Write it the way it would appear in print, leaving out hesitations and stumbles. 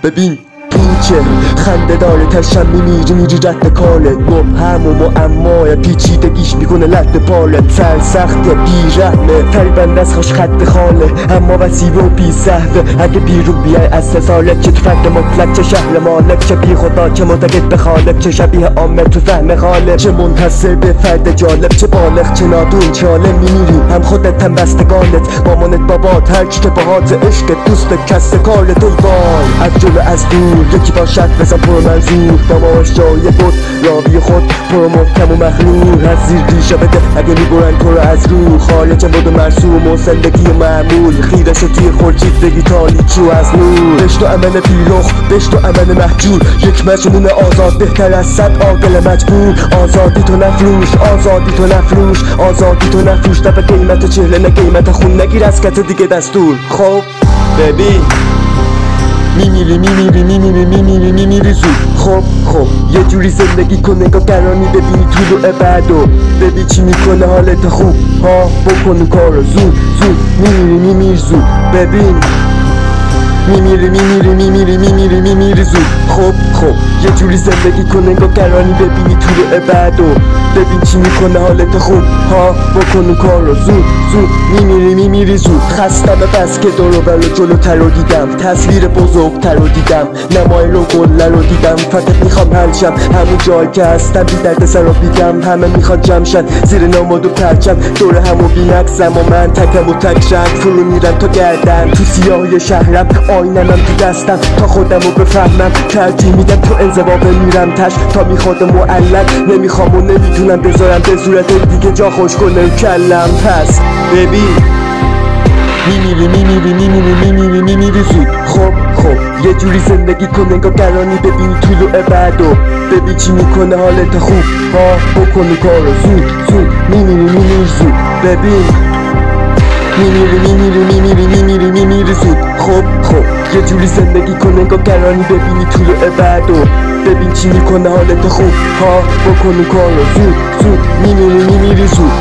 ببین پیچه خنده داره تشم میری رد کالت مبهم و معمای پیچیدگیش میکنه لد پالت سر سخت بیرحمه فریبنده از خوش خط خاله اما وسیع و بی صحبه اگه بیرون بیای از سه سالت چه تو فرد مطلق چه شهر مالک چه بی خدا چه معتقد به خالق چه شبیه عامه تو فهم غالب چه منحصر به فرد جالب چه بالغ چه نادون چه عالم میمیری هم خودت هم بستگانت مامانت بابات هر چی که باهات عشق دوست کس کارت ای وای از جلو از دور یکی با شرط بزن پرو منظور داماش جای بود راوی خود پرو محکم و مخلور از زیر ریشه بده اگه میبرن تو رو از رو خارج بود و مرسوم و زندگی معمول خیره شد توی خورشید بگی تالیچو از نور بشت و امن بیرخ بشت و امن محجور یک مجنون آزاد بهتر از 100 عاقل مجبور آزادی تو نفروش آزادی تو نفروش آزادی تو نفروش نه به قیمت چهله نه قیمت خون نگیر از کت دیگه دستور خب ببین میمیری زود خب یه جوری زندگی کن نگاه گرانی ببینی طول و بعدو ببین چی میکنه حالت خوب ها بکن کارو زود میمیری زود ببین میمیری زود خب یه جوری زندگی کن نگاه گرانی ببینی طول بعدو ببین چی میکنه حالت خوب ها بکن کارو زود میمیری زود خستم بس که دورو برو جلوتر رو دیدم تصویر بزرگتر رو دیدم نمای رو گله رو دیدم فقط میخوام حل شم همون جایی که هستم بی درد سر رو بیگم همه میخواد جمع شن زیر ناماد و پرچم دور همو بینکسم و من تکم و تک رنگ فرو میرم تا گردن تو سیاهی شهرم آینمم تو دستم تا خودم رو بفهمم ترجیح میدم تو انزوا بمیرم تش تا میخوادم معلق نمیخوام و نمیتونم بذارم به صورت دیگه جا خوش کنه کلم پس ببین میمیری زود خب یه جوری زندگی کن نگاه گرانی ببینی طول و بعدو ببین چی میکنه حالت خوب ها بکن کارو زود میمیری زود ببین میمیری زود خب یه جوری زندگی کن نگاه گرانی ببینی طول و بعدو ببین چی میکنه حالت خوب ها بکن کارو زود میمیری زود